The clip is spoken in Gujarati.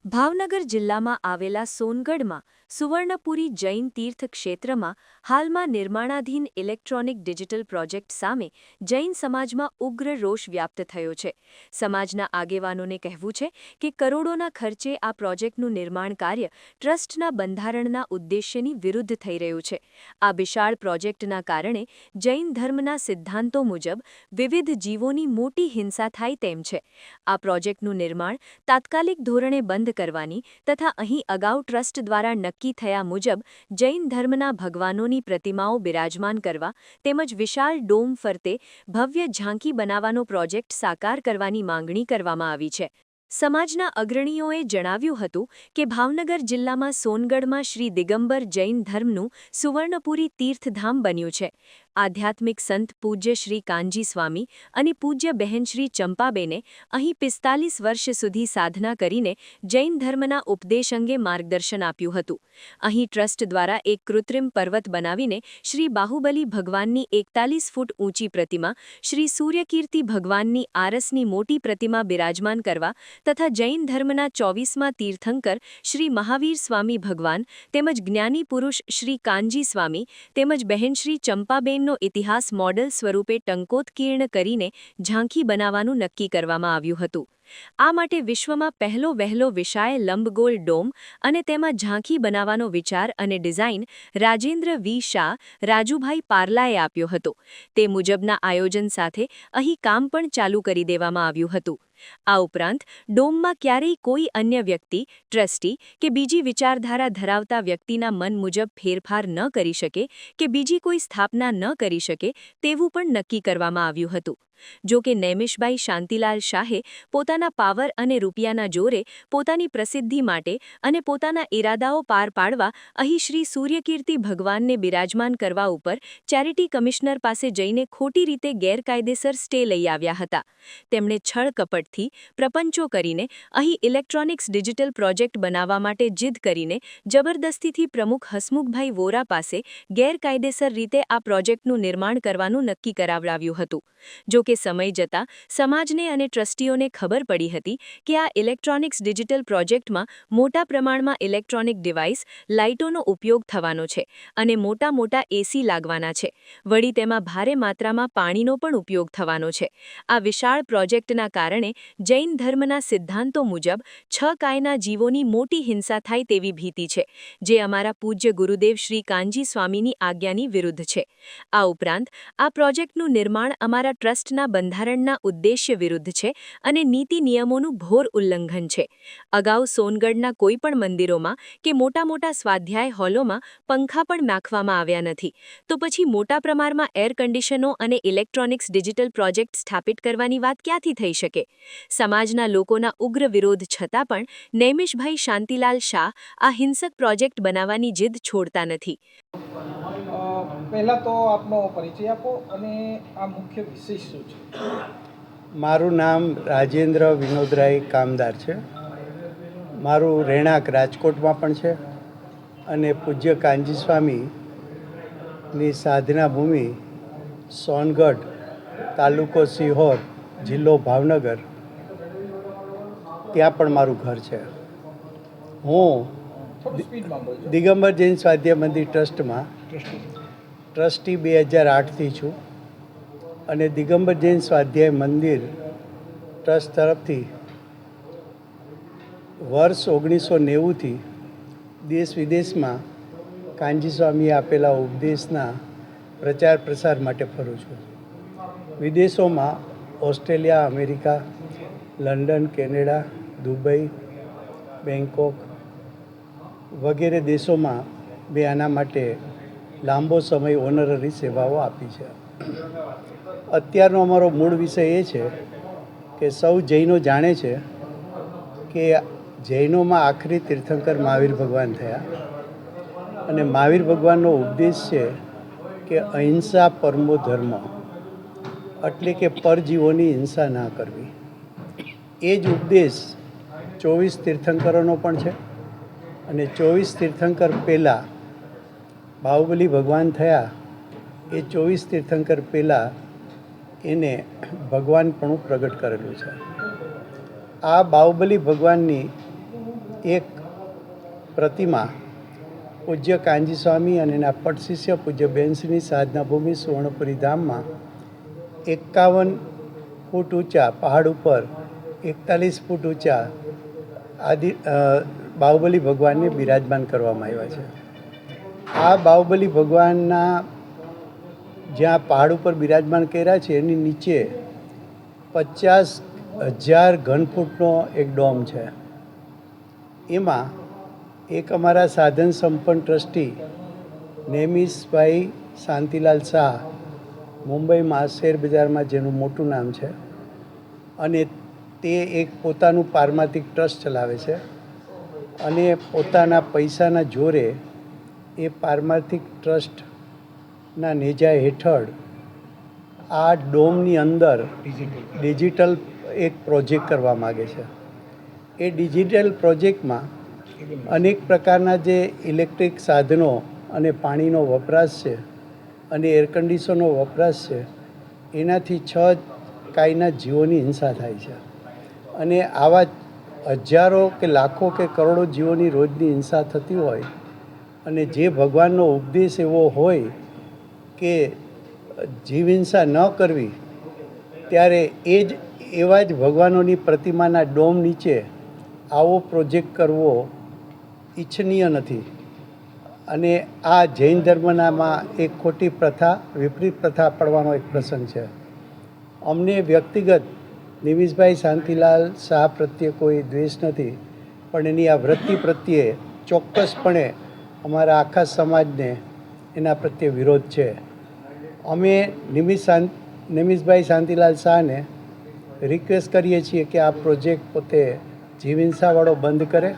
ભાવનગર જિલ્લામાં આવેલા સોનગઢમાં સુવર્ણપુરી જૈન તીર્થ ક્ષેત્રમાં હાલમાં નિર્માણાધીન ઇલેક્ટ્રોનિક ડિજિટલ પ્રોજેક્ટ સામે જૈન સમાજમાં ઉગ્ર રોષ વ્યાપ્ત થયો છે. સમાજના આગેવાનોને કહેવું છે કે કરોડોના ખર્ચે આ પ્રોજેક્ટનું નિર્માણ કાર્ય ટ્રસ્ટના બંધારણના ઉદ્દેશ્યની વિરુદ્ધ થઈ રહ્યું છે. આ વિશાળ પ્રોજેક્ટના કારણે જૈન ધર્મના સિદ્ધાંતો મુજબ વિવિધ જીવોની મોટી હિંસા થાય તેમ છે. આ પ્રોજેક્ટનું નિર્માણ તાત્કાલિક ધોરણે બંધ કરવાની તથા અહીં અગાઉ ટ્રસ્ટ દ્વારા નક્કી થયા મુજબ જૈન ધર્મના ભગવાનોની પ્રતિમાઓ બિરાજમાન કરવા તેમજ વિશાળ ડોમ ફરતે ભવ્ય ઝાંકી બનાવવાનો પ્રોજેક્ટ સાકાર કરવાની માંગણી કરવામાં આવી છે. સમાજના અગ્રણીઓએ જણાવ્યું હતું કે ભાવનગર જિલ્લામાં સોનગઢમાં શ્રી દિગંબર જૈન ધર્મનું સુવર્ણપુરી તીર્થધામ બન્યું છે. આધ્યાત્મિક સંત પૂજ્ય શ્રી કાનજી સ્વામી અને પૂજ્ય બહેન શ્રી ચંપાબેને અહીં 45 વર્ષ સુધી સાધના કરીને જૈન ધર્મના ઉપદેશ અંગે માર્ગદર્શન આપ્યું હતું. અહીં ટ્રસ્ટ દ્વારા એક કૃત્રિમ પર્વત બનાવીને શ્રી બાહુબલી ભગવાનની 41 ફૂટ ઊંચી પ્રતિમા, શ્રી સૂર્યકીર્તિ ભગવાનની આરસની મોટી પ્રતિમા બિરાજમાન કરવા તથા જૈન ધર્મના 24મા તીર્થંકર શ્રી મહાવીર સ્વામી ભગવાન તેમજ જ્ઞાની પુરુષ શ્રી કાનજી સ્વામી તેમજ બહેન શ્રી ચંપાબેનનો ઇતિહાસ મોડલ સ્વરૂપે ટંકોત્કીર્ણ કરીને ઝાંખી બનાવવાનું નક્કી કરવામાં આવ્યું હતું. આ માટે વિશ્વમાં પહેલો વહેલો વિશાળ લંબગોળ ડોમ અને તેમાં ઝાંખી બનાવવાનો વિચાર અને ડિઝાઇન રાજેન્દ્ર વી શાહ, રાજુભાઈ પારલાએ આપ્યો હતો. તે મુજબના આયોજન સાથે અહીં કામ પણ ચાલુ કરી દેવામાં આવ્યું હતું. આ ઉપરાંત ડોમમાં ક્યારેય કોઈ અન્ય વ્યક્તિ, ટ્રસ્ટી કે બીજી વિચારધારા ધરાવતા વ્યક્તિના મન મુજબ ફેરફાર ન કરી શકે કે બીજી કોઈ સ્થાપના ન કરી શકે તેવું પણ નક્કી કરવામાં આવ્યું હતું. જો કે નૈમિષભાઈ શાંતિલાલ શાહે પોતાના પાવર અને રૂપિયાના જોરે પોતાની પ્રસિદ્ધિ માટે અને પોતાના ઇરાદાઓ પાર પાડવા અહીં શ્રી સૂર્યકીર્તિ ભગવાનને બિરાજમાન કરવા ઉપર ચેરિટી કમિશનર પાસે જઈને ખોટી રીતે ગેરકાયદેસર સ્ટે લઈ આવ્યા હતા. તેમણે છળકપટથી પ્રપંચો કરીને અહીં ઇલેક્ટ્રોનિક્સ ડિજિટલ પ્રોજેક્ટ બનાવવા માટે જીદ કરીને જબરદસ્તીથી પ્રમુખ હસમુખભાઈ વોરા પાસે ગેરકાયદેસર રીતે આ પ્રોજેક્ટનું નિર્માણ કરવાનું નક્કી કરાવડાવ્યું હતું. જો કે સમય જતાં સમાજને અને ટ્રસ્ટીઓને ખબર પડી હતી કે આ ઇલેક્ટ્રોનિક્સ ડિજિટલ પ્રોજેક્ટમાં મોટા પ્રમાણમાં ઇલેક્ટ્રોનિક ડિવાઇસ, લાઇટોનો ઉપયોગ થવાનો છે અને મોટા એસી લાગવાના છે. વળી તેમાં ભારે માત્રામાં પાણીનો પણ ઉપયોગ થવાનો છે. આ વિશાળ પ્રોજેક્ટના કારણે જૈન ધર્મના સિદ્ધાંતો મુજબ 6 કાયના જીવોની મોટી હિંસા થાય તેવી ભીતિ છે, જે અમારા પૂજ્ય ગુરુદેવ શ્રી કાનજી સ્વામીની આજ્ઞાની વિરુદ્ધ છે. આ ઉપરાંત આ પ્રોજેક્ટનું નિર્માણ અમારા ટ્રસ્ટના બંધારણના ઉદ્દેશ્ય વિરુદ્ધ છે અને નીતિ નિયમોનું ઘોર ઉલ્લંઘન છે. અગાઉ સોનગઢના કોઈપણ મંદિરોમાં કે મોટા સ્વાધ્યાય હોલોમાં પંખા પણ નાખવામાં આવ્યા નથી. તો પછી મોટા પ્રમાણમાં એર કન્ડિશનો અને ઇલેક્ટ્રોનિક્સ ડિજિટલ પ્રોજેક્ટ સ્થાપિત કરવાની વાત ક્યાંથી થઈ શકે? સમાજના લોકોના ઉગ્ર વિરોધ છતાં પણ નૈમિષભાઈ શાંતિલાલ શાહ આ હિંસક પ્રોજેક્ટ બનાવવાની જીદ છોડતા નથી. પહેલાં તો આપનો પરિચય આપો અને આ મુખ્ય વિષય શું છે? મારું નામ રાજેન્દ્ર વિનોદરાય કામદાર છે. મારું રહેણાંક રાજકોટમાં પણ છે અને પૂજ્ય કાનજી સ્વામીની સાધના ભૂમિ સોનગઢ, તાલુકો સિહોર, જિલ્લો ભાવનગર, ત્યાં પણ મારું ઘર છે. હું દિગંબર જૈન સ્વાધ્યાય મંદિર ટ્રસ્ટમાં ટ્રસ્ટી 2008થી છું અને દિગંબર જૈન સ્વાધ્યાય મંદિર ટ્રસ્ટ તરફથી વર્ષ 1990થી દેશ વિદેશમાં કાનજી સ્વામીએ આપેલા ઉપદેશના પ્રચાર પ્રસાર માટે ફરું છું. વિદેશોમાં Australia, America, London, Canada, Dubai, Bangkok વગેરે દેશોમાં મેં આના માટે લાંબો સમય ઓનરરી સેવાઓ આપી છે. અત્યારનો અમારો મૂળ વિષય એ છે કે સૌ જૈનો જાણે છે કે જૈનોમાં આખરી તીર્થંકર મહાવીર ભગવાન થયા અને મહાવીર ભગવાનનો ઉપદેશ છે કે અહિંસા પરમો ધર્મ, એટલે કે પરજીવોની હિંસા ના કરવી. એ જ ઉપદેશ 24 તીર્થંકરોનો પણ છે અને 24 તીર્થંકર પહેલાં બાહુબલી ભગવાન થયા એ 24 તીર્થંકર પહેલાં એને ભગવાનપણું પ્રગટ કરેલું છે. આ બાહુબલી ભગવાનની એક પ્રતિમા પૂજ્ય કાનજી સ્વામી અને એના પટ શિષ્ય પૂજ્ય બેનશ્રીની સાધના ભૂમિ સુવર્ણપુરી ધામમાં 51 ફૂટ ઊંચા પહાડ ઉપર 41 ફૂટ ઊંચા બાહુબલી ભગવાનને બિરાજમાન કરવામાં આવ્યા છે. આ બાહુબલી ભગવાનના જ્યાં પહાડ ઉપર બિરાજમાન કર્યા છે એની નીચે 50,000 ઘનફૂટનો એક ડોમ છે. એમાં એક અમારા સાધન સંપન્ન ટ્રસ્ટી નેમિષભાઈ શાંતિલાલ શાહ, મુંબઈમાં શેર બજારમાં જેનું મોટું નામ છે, અને તે એક પોતાનું પારમાર્થિક ટ્રસ્ટ ચલાવે છે અને પોતાના પૈસાના જોરે એ પારમાર્થિક ટ્રસ્ટના નેજા હેઠળ આ ડોમની અંદર ડિજિટલ એક પ્રોજેક્ટ કરવા માગે છે. એ ડિજિટલ પ્રોજેક્ટમાં અનેક પ્રકારના જે ઇલેક્ટ્રિક સાધનો અને પાણીનો વપરાશ છે અને એર કન્ડિશનનો વપરાશ છે, એનાથી 6 કાયના જીવોની હિંસા થાય છે. અને આવા હજારો કે લાખો કે કરોડો જીવોની રોજની હિંસા થતી હોય અને જે ભગવાનનો ઉપદેશ એવો હોય કે જીવ હિંસા ન કરવી, ત્યારે એવા જ ભગવાનોની પ્રતિમાના ડોમ નીચે આવો પ્રોજેક્ટ કરવો ઈચ્છનીય નથી. અને આ જૈન ધર્મનામાં એક ખોટી પ્રથા, વિપરીત પ્રથા પડવાનો એક પ્રસંગ છે. અમને વ્યક્તિગત નિમિષભાઈ શાંતિલાલ શાહ પ્રત્યે કોઈ દ્વેષ નથી, પણ એની આ વૃત્તિ પ્રત્યે ચોક્કસપણે અમારા આખા સમાજને એના પ્રત્યે વિરોધ છે. અમે નિમિષભાઈ શાંતિલાલ શાહને રિક્વેસ્ટ કરીએ છીએ કે આ પ્રોજેક્ટ પોતે જીવ હિંસાવાળો બંધ કરે